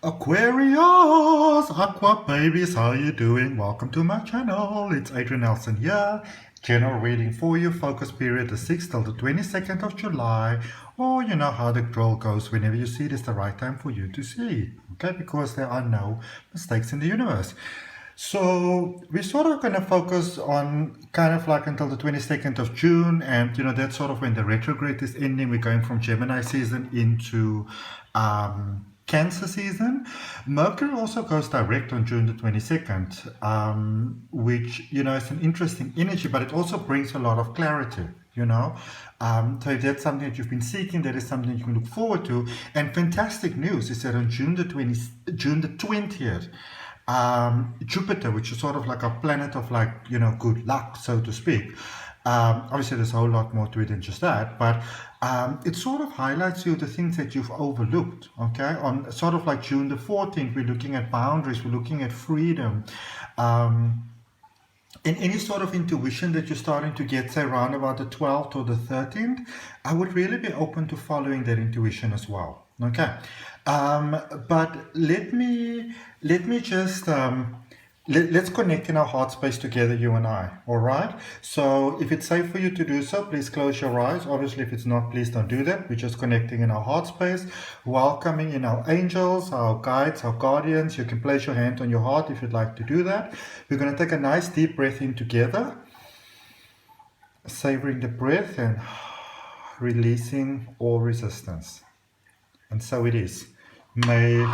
Aquarius, Aqua babies, how you doing? Welcome to my channel. It's Adrian H here. General reading for you. Focus period the 6th till the 22nd of July. Or you know how the drill goes. Whenever you see it, it's the right time for you to see. Okay, because there are no mistakes in the universe. So we're sort of going to focus on kind of like until the 22nd of June, and you know that's sort of when the retrograde is ending. We're going from Gemini season into Cancer season. Mercury also goes direct on June the 22nd, which you know is an interesting energy, but it also brings a lot of clarity. You know, so if that's something that you've been seeking, that is something you can look forward to. And fantastic news is that on June the 20th. Jupiter, which is sort of like a planet of like, you know, good luck, so to speak. Obviously, there's a whole lot more to it than just that, but it sort of highlights you the things that you've overlooked, okay? On sort of like June the 14th, we're looking at boundaries, we're looking at freedom. In any sort of intuition that you're starting to get, say, around about the 12th or the 13th, I would really be open to following that intuition as well. Okay, but let me just let's connect in our heart space together, you and I. All right. So if it's safe for you to do so, please close your eyes. Obviously, if it's not, please don't do that. We're just connecting in our heart space, welcoming in our angels, our guides, our guardians. You can place your hand on your heart if you'd like to do that. We're going to take a nice deep breath in together, savoring the breath and releasing all resistance. And so it is. May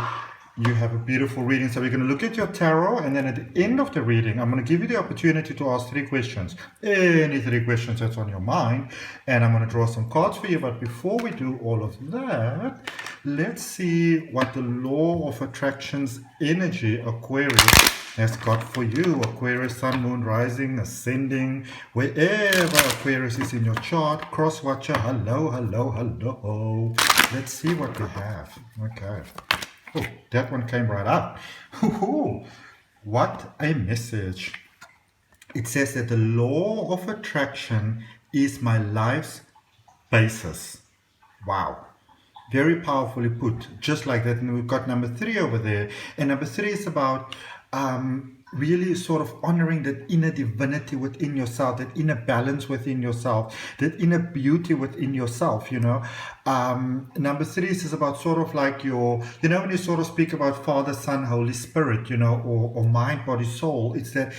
you have a beautiful reading. So we're going to look at your tarot, and then at the end of the reading, I'm going to give you the opportunity to ask 3 questions. Any 3 questions that's on your mind. And I'm going to draw some cards for you. But before we do all of that, let's see what the law of attraction's energy, Aquarius, has got for you. Aquarius, sun, moon, rising, ascending, wherever Aquarius is in your chart. Cross watcher, hello, hello, hello. Let's see what we have. Okay. Oh, that one came right up. What a message. It says that the law of attraction is my life's basis. Wow. Very powerfully put, just like that. And we've got number 3 over there. And number 3 is about really sort of honoring that inner divinity within yourself, that inner balance within yourself, that inner beauty within yourself, you know. Number 3 is about sort of like your, you know, when you sort of speak about Father, Son, Holy Spirit, you know, or mind, body, soul, it's that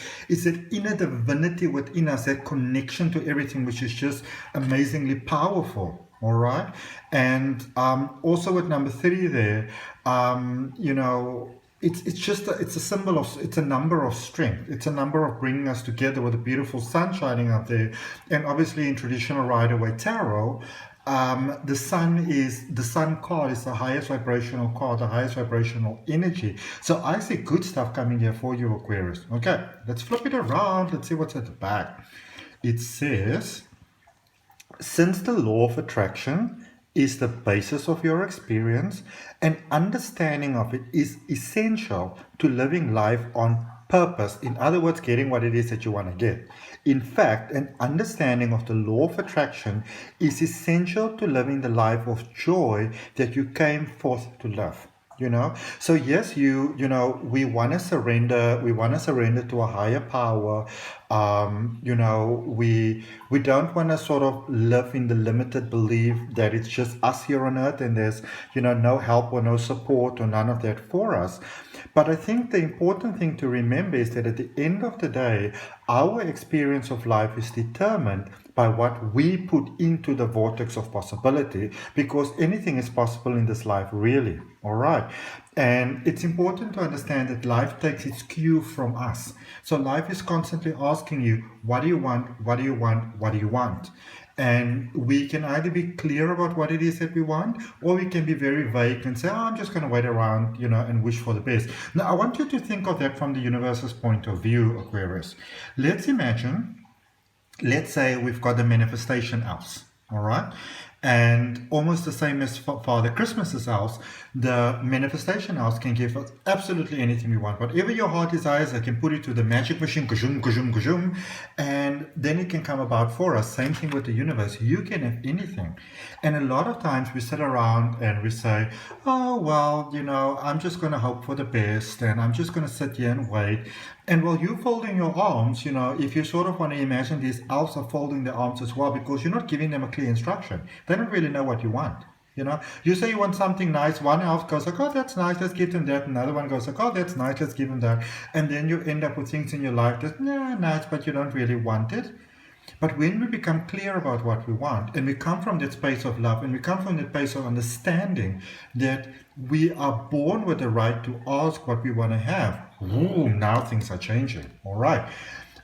inner divinity within us, that connection to everything, which is just amazingly powerful. All right. And also with number 3 there, you know, it's a symbol of, it's a number of strength. It's a number of bringing us together with a beautiful sun shining out there. And obviously in traditional Rider-Waite tarot, the sun card is the highest vibrational card, the highest vibrational energy. So I see good stuff coming here for you, Aquarius. Okay, let's flip it around. Let's see what's at the back. It says, since the law of attraction is the basis of your experience, and understanding of it is essential to living life on purpose. In other words, getting what it is that you want to get. In fact, an understanding of the law of attraction is essential to living the life of joy that you came forth to live. You know, so yes, you know, we want to surrender to a higher power. You know, we don't want to sort of live in the limited belief that it's just us here on earth and there's, you know, no help or no support or none of that for us. But I think the important thing to remember is that at the end of the day, our experience of life is determined by what we put into the vortex of possibility, because anything is possible in this life, really. All right. And it's important to understand that life takes its cue from us. So life is constantly asking you, what do you want? What do you want? What do you want? And we can either be clear about what it is that we want, or we can be very vague and say, oh, I'm just going to wait around, you know, and wish for the best. Now, I want you to think of that from the universe's point of view, Aquarius. Let's imagine, let's say we've got the manifestation house, all right? And almost the same as Father Christmas's house, the manifestation house can give us absolutely anything we want. Whatever your heart desires, I can put it to the magic machine, kajum, kajum, kajum, and and then it can come about for us. Same thing with the universe. You can have anything. And a lot of times we sit around and we say, oh, well, I'm just going to hope for the best, and I'm just going to sit here and wait. And while you're folding your arms, if you sort of want to imagine these elves are folding their arms as well, because you're not giving them a clear instruction. They don't really know what you want. You say you want something nice, one elf goes like, oh, that's nice, let's give them that. Another one goes like, oh, that's nice, let's give them that. And then you end up with things in your life that's, yeah, nice, but you don't really want it. But when we become clear about what we want, and we come from that space of love, and we come from that place of understanding that we are born with the right to ask what we want to have, ooh, now things are changing. All right.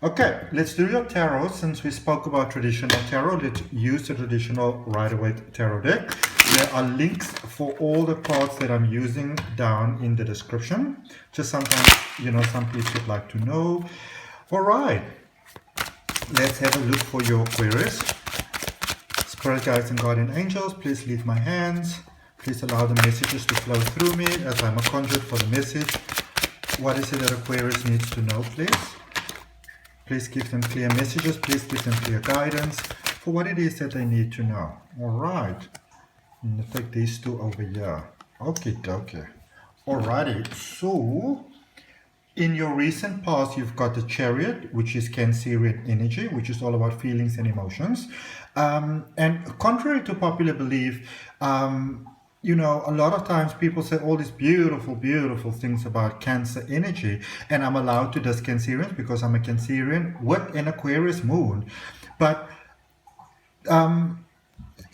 Okay, let's do your tarot. Since we spoke about traditional tarot, let's use the traditional Rider-Waite tarot deck. There are links for all the cards that I'm using down in the description. Just sometimes, some people would like to know. All right, let's have a look for your Aquarius. Spirit guides and guardian angels, please leave my hands. Please allow the messages to flow through me as I'm a conduit for the message. What is it that Aquarius needs to know, please? Please give them clear messages. Please give them clear guidance for what it is that they need to know. All right. I'm going to take these two over here. Okay, okay. Alrighty. So, in your recent past, you've got the Chariot, which is Cancerian energy, which is all about feelings and emotions. And contrary to popular belief, a lot of times people say all these beautiful, beautiful things about Cancer energy, and I'm allowed to discuss Cancerians because I'm a Cancerian with an Aquarius moon. But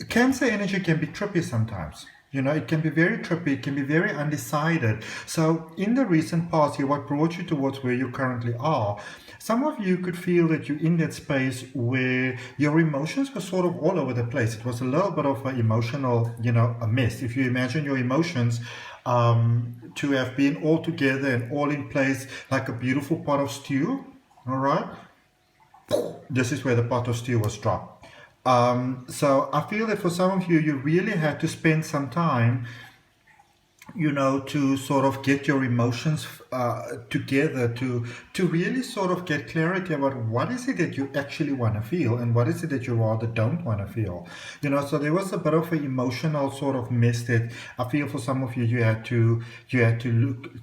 Cancer energy can be trippy sometimes. It can be very trippy, it can be very undecided. So in the recent past here, what brought you towards where you currently are, some of you could feel that you're in that space where your emotions were sort of all over the place. It was a little bit of an emotional, a mess. If you imagine your emotions to have been all together and all in place like a beautiful pot of stew, all right? This is where the pot of stew was dropped. So I feel that for some of you, you really had to spend some time, to sort of get your emotions together, to really sort of get clarity about what is it that you actually want to feel and what is it that you rather don't want to feel. So there was a bit of an emotional sort of mess that I feel for some of you, you had to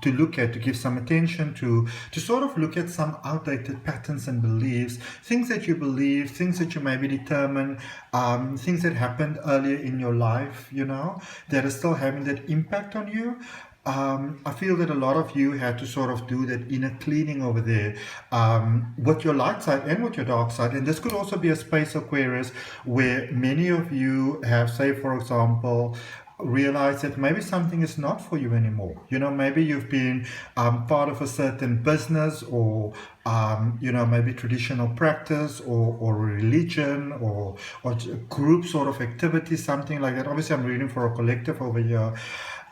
look at, to give some attention to sort of look at some outdated patterns and beliefs, things that you believe, things that you maybe determine, things that happened earlier in your life, that are still having that impact on you. I feel that a lot of you had to sort of do that inner cleaning over there with your light side and with your dark side. And this could also be a space, Aquarius, where many of you have, say, for example, realize that maybe something is not for you anymore. Maybe you've been part of a certain business or maybe traditional practice or religion or group sort of activity, something like that. Obviously, I'm reading for a collective over here.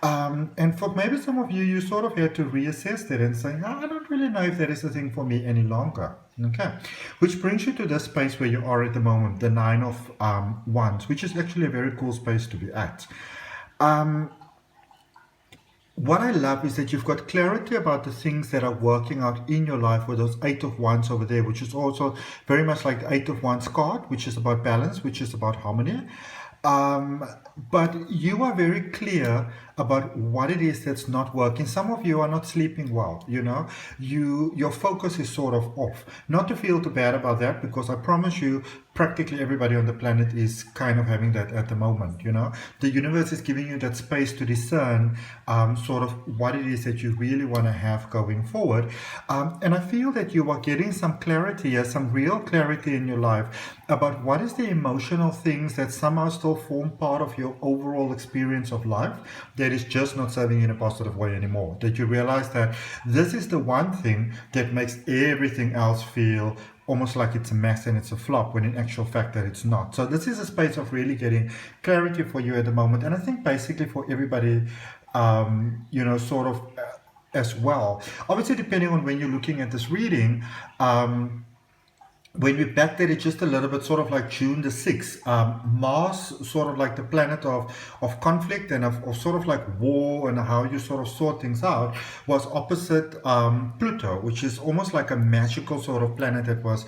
And for maybe some of you, you sort of had to reassess that and say, I don't really know if that is the thing for me any longer. Okay. Which brings you to this space where you are at the moment, the Nine of Wands, which is actually a very cool space to be at. What I love is that you've got clarity about the things that are working out in your life with those Eight of Wands over there, which is also very much like the Eight of Wands card, which is about balance, which is about harmony. But you are very clear about what it is that's not working. Some of you are not sleeping well, your focus is sort of off. Not to feel too bad about that, because I promise you, practically everybody on the planet is kind of having that at the moment, The universe is giving you that space to discern sort of what it is that you really want to have going forward. And I feel that you are getting some clarity, some real clarity in your life about what is the emotional things that somehow still form part of your overall experience of life that is just not serving you in a positive way anymore. That you realize that this is the one thing that makes everything else feel almost like it's a mess and it's a flop, when in actual fact that it's not. So this is a space of really getting clarity for you at the moment. And I think basically for everybody, sort of as well. Obviously, depending on when you're looking at this reading, when we backdate it just a little bit, sort of like June the 6th, Mars, sort of like the planet of conflict and of sort of like war and how you sort of sort things out, was opposite Pluto, which is almost like a magical sort of planet that was,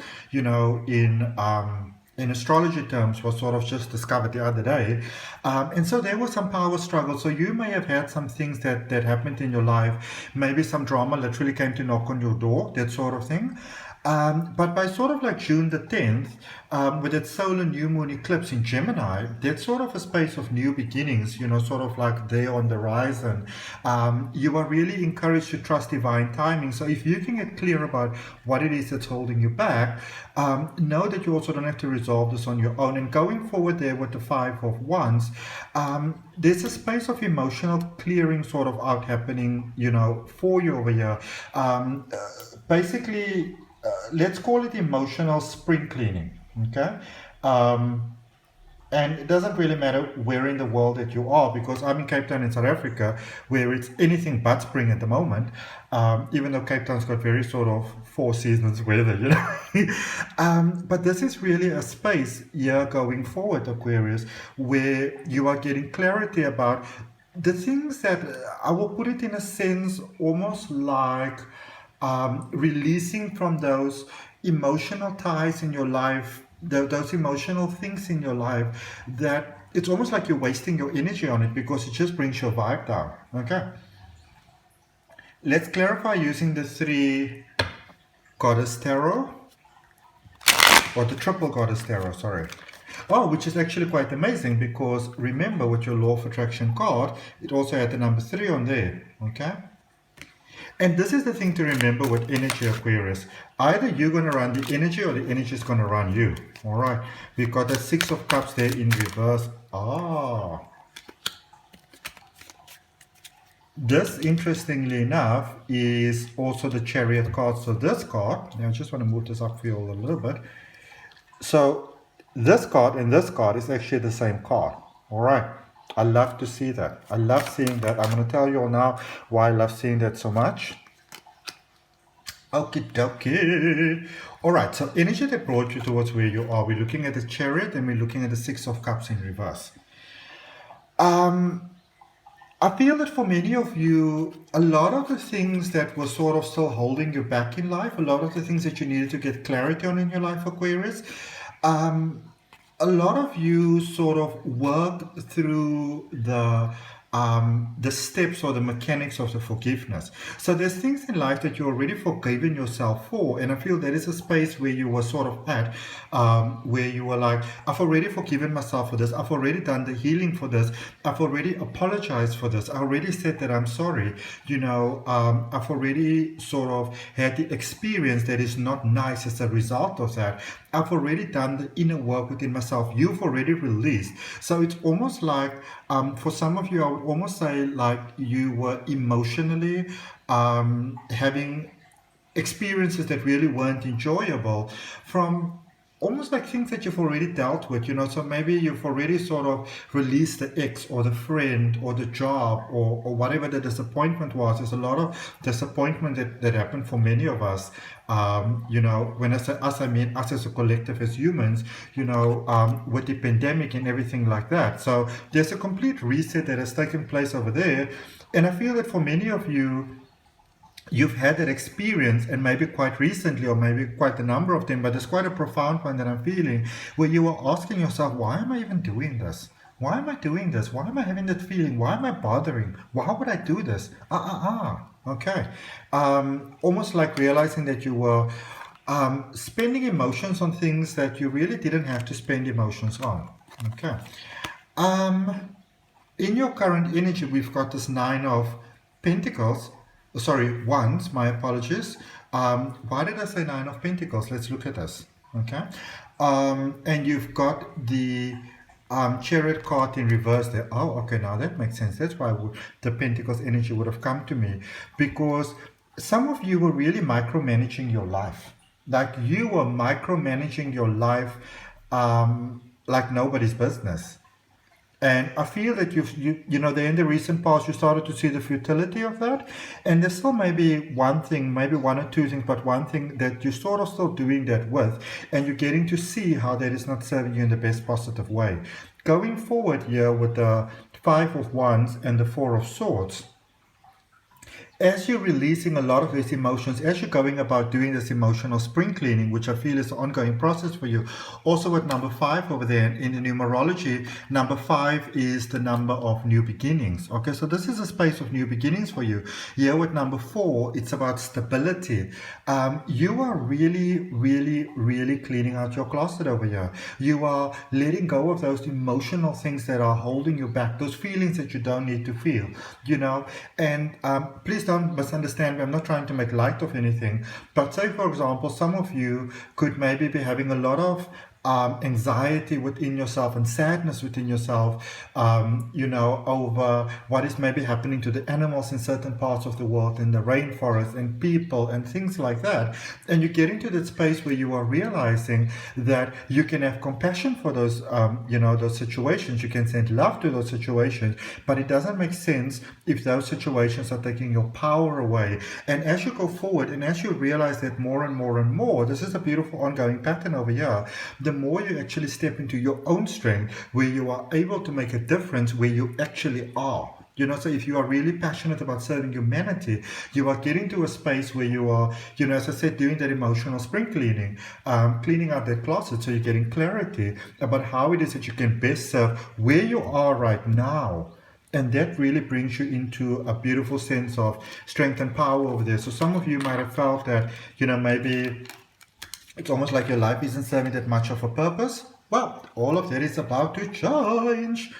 in astrology terms, was sort of just discovered the other day. And so there was some power struggle. So you may have had some things that happened in your life. Maybe some drama literally came to knock on your door, that sort of thing. But by sort of like June the 10th, with its solar new moon eclipse in Gemini, that's sort of a space of new beginnings, sort of like there on the horizon. You are really encouraged to trust divine timing. So if you can get clear about what it is that's holding you back, know that you also don't have to resolve this on your own. And going forward there with the Five of Wands, there's a space of emotional clearing sort of out happening, for you over here. Basically, let's call it emotional spring cleaning, okay? And it doesn't really matter where in the world that you are, because I'm in Cape Town in South Africa, where it's anything but spring at the moment, even though Cape Town's got very sort of four seasons weather, but this is really a space here going forward, Aquarius, where you are getting clarity about the things that, I will put it in a sense, almost like releasing from those emotional ties in your life, those emotional things in your life, that it's almost like you're wasting your energy on it because it just brings your vibe down. Okay. Let's clarify using the 3 Goddess Tarot, or the Triple Goddess Tarot, sorry. Oh, which is actually quite amazing, because remember, with your Law of Attraction card, it also had the number 3 on there. Okay. And this is the thing to remember with energy, Aquarius. Either you're going to run the energy or the energy is going to run you. All right. We've got the 6 of Cups there in reverse. This, interestingly enough, is also the Chariot card. So this card, now I just want to move this up for you all a little bit. So this card and this card is actually the same card. All right. I love to see that. I love seeing that. I'm going to tell you all now why I love seeing that so much. Okie dokie. All right, so energy that brought you towards where you are. We're looking at the Chariot and we're looking at the 6 of Cups in reverse. I feel that for many of you, a lot of the things that were sort of still holding you back in life, a lot of the things that you needed to get clarity on in your life, Aquarius, a lot of you sort of work through the steps or the mechanics of the forgiveness. So there's things in life that you already forgiven yourself for, and I feel that is a space where you were sort of at, where you were like, I've already forgiven myself for this, I've already done the healing for this, I've already apologized for this, I already said that I'm sorry, I've already sort of had the experience that is not nice as a result of that. I've already done the inner work within myself. You've already released. So it's almost like, for some of you, I would almost say like you were emotionally having experiences that really weren't enjoyable from almost like things that you've already dealt with, so maybe you've already sort of released the ex or the friend or the job or whatever the disappointment was. There's a lot of disappointment that happened for many of us. When I say us, I mean us as a collective, as humans, with the pandemic and everything like that. So there's a complete reset that has taken place over there. And I feel that for many of you, you've had that experience, and maybe quite recently, or maybe quite a number of them, but it's quite a profound one that I'm feeling, where you are asking yourself, why am I even doing this? Why am I doing this? Why am I having that feeling? Why am I bothering? Why would I do this? Okay. Almost like realizing that you were spending emotions on things that you really didn't have to spend emotions on. Okay. In your current energy, we've got this 9 of Pentacles. Sorry, Wands, my apologies. Why did I say 9 of Pentacles? Let's look at this. Okay. And you've got the Chariot card in reverse there. Oh, okay, now that makes sense. That's why the Pentacles energy would have come to me, because some of you were really micromanaging your life. Like you were micromanaging your life like nobody's business. And I feel that you know, in the recent past, you started to see the futility of that. And there's still maybe one thing, maybe one or two things, but one thing that you're sort of still doing that with. And you're getting to see how that is not serving you in the best positive way. Going forward here with the Five of Wands and the Four of Swords, as you're releasing a lot of these emotions, as you're going about doing this emotional spring cleaning, which I feel is an ongoing process for you. Also with number 5 over there in the numerology, number 5 is the number of new beginnings. Okay, so this is a space of new beginnings for you. Here with number 4, it's about stability. You are really, really, really cleaning out your closet over here. You are letting go of those emotional things that are holding you back, those feelings that you don't need to feel, you know. And please don't misunderstand me. I'm not trying to make light of anything, but say for example, some of you could maybe be having a lot of anxiety within yourself and sadness within yourself, you know, over what is maybe happening to the animals in certain parts of the world, in the rainforest, and people and things like that. And you get into that space where you are realizing that you can have compassion for those, you know, those situations. You can send love to those situations, but it doesn't make sense if those situations are taking your power away. And as you go forward, and as you realize that more and more and more, this is a beautiful ongoing pattern over here. The more you actually step into your own strength, where you are able to make a difference where you actually are. You know, so if you are really passionate about serving humanity, you are getting to a space where you are, you know, as I said, doing that emotional spring cleaning, cleaning out that closet, so you're getting clarity about how it is that you can best serve where you are right now. And that really brings you into a beautiful sense of strength and power over there. So some of you might have felt that, you know, maybe it's almost like your life isn't serving that much of a purpose. Well, all of that is about to change.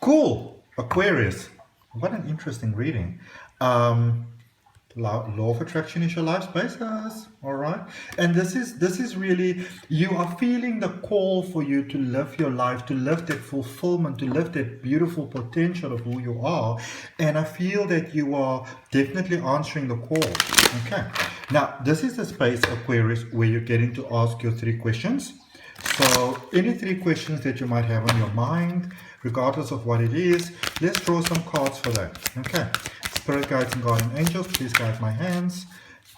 Cool. Aquarius. What an interesting reading. Law of attraction is your life spaces. All right. And this is really, you are feeling the call for you to live your life, to live that fulfillment, to live that beautiful potential of who you are. And I feel that you are definitely answering the call. Okay. Now, this is the space, Aquarius, where you're getting to ask your 3 questions. So any 3 questions that you might have on your mind, regardless of what it is, let's draw some cards for that. Okay. Spirit guides and guardian angels, please guide my hands.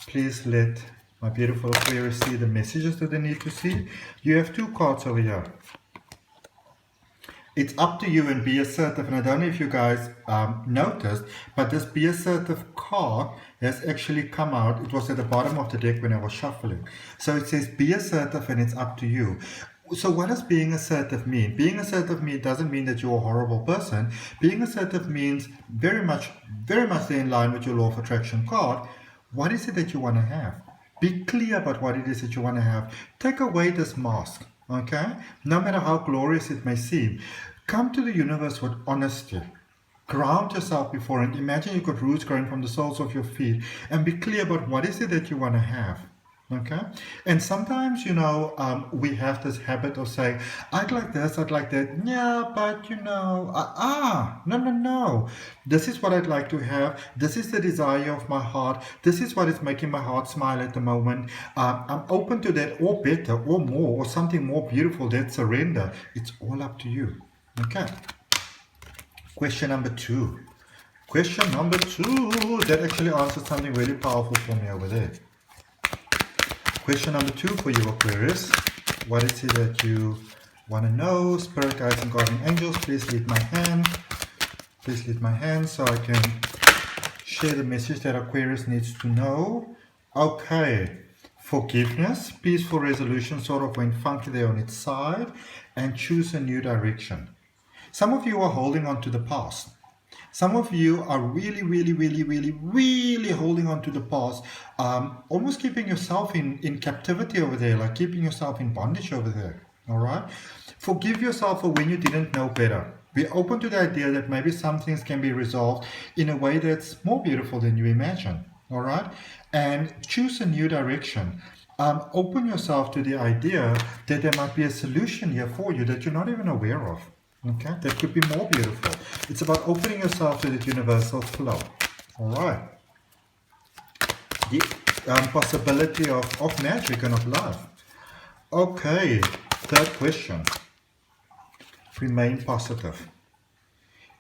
Please let my beautiful Aquarius see the messages that they need to see. You have 2 cards over here. It's up to you, and be assertive. And I don't know if you guys noticed, but this be assertive card has actually come out. It was at the bottom of the deck when I was shuffling. So it says be assertive and it's up to you. So what does being assertive mean? Being assertive doesn't mean that you're a horrible person. Being assertive means very much in line with your law of attraction card. What is it that you want to have? Be clear about what it is that you want to have. Take away this mask, okay? No matter how glorious it may seem. Come to the universe with honesty. Ground yourself before it. Imagine you've got roots growing from the soles of your feet, and be clear about what is it that you want to have. Okay, and sometimes, you know, we have this habit of saying, I'd like this, I'd like that. Yeah, but you know, no. This is what I'd like to have. This is the desire of my heart. This is what is making my heart smile at the moment. I'm open to that, or better, or more, or something more beautiful. That surrender. It's all up to you. Okay. Question number 2. Question number 2. That actually answers something really powerful for me over there. Question number 2 for you, Aquarius. What is it that you want to know? Spirit guides and guardian angels, please lead my hand. Please lead my hand so I can share the message that Aquarius needs to know. Okay. Forgiveness, peaceful resolution sort of went funky there on its side, and choose a new direction. Some of you are holding on to the past. Some of you are really holding on to the past, almost keeping yourself in captivity over there, like keeping yourself in bondage over there, all right? Forgive yourself for when you didn't know better. Be open to the idea that maybe some things can be resolved in a way that's more beautiful than you imagine, all right? And choose a new direction. Open yourself to the idea that there might be a solution here for you that you're not even aware of. Okay, that could be more beautiful. It's about opening yourself to the universal flow. All right. The possibility of magic and of love. Okay, 3rd question. Remain positive.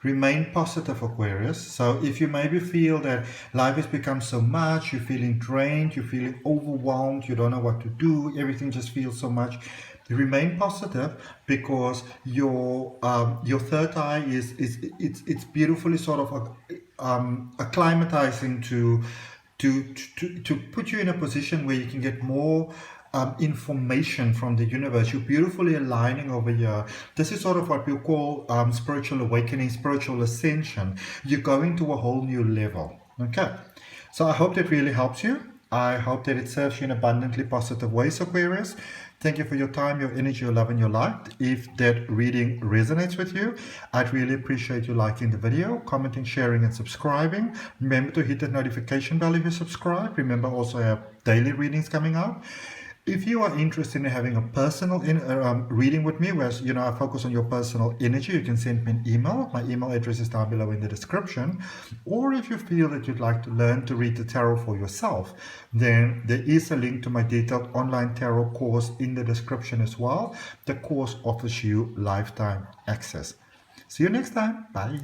Remain positive, Aquarius. So if you maybe feel that life has become so much, you're feeling drained, you're feeling overwhelmed, you don't know what to do, everything just feels so much, remain positive, because your third eye it's beautifully sort of acclimatizing to put you in a position where you can get more information from the universe. You're beautifully aligning over here. This is sort of what we call spiritual awakening, spiritual ascension. You're going to a whole new level. Okay, so I hope that really helps you. I hope that it serves you in abundantly positive ways, Aquarius. Thank you for your time, your energy, your love, and your light. If that reading resonates with you, I'd really appreciate you liking the video, commenting, sharing, and subscribing. Remember to hit that notification bell if you subscribe. Remember also I have daily readings coming out. If you are interested in having a personal reading with me, where I focus on your personal energy, you can send me an email. My email address is down below in the description. Or if you feel that you'd like to learn to read the tarot for yourself, then there is a link to my detailed online tarot course in the description as well. The course offers you lifetime access. See you next time. Bye.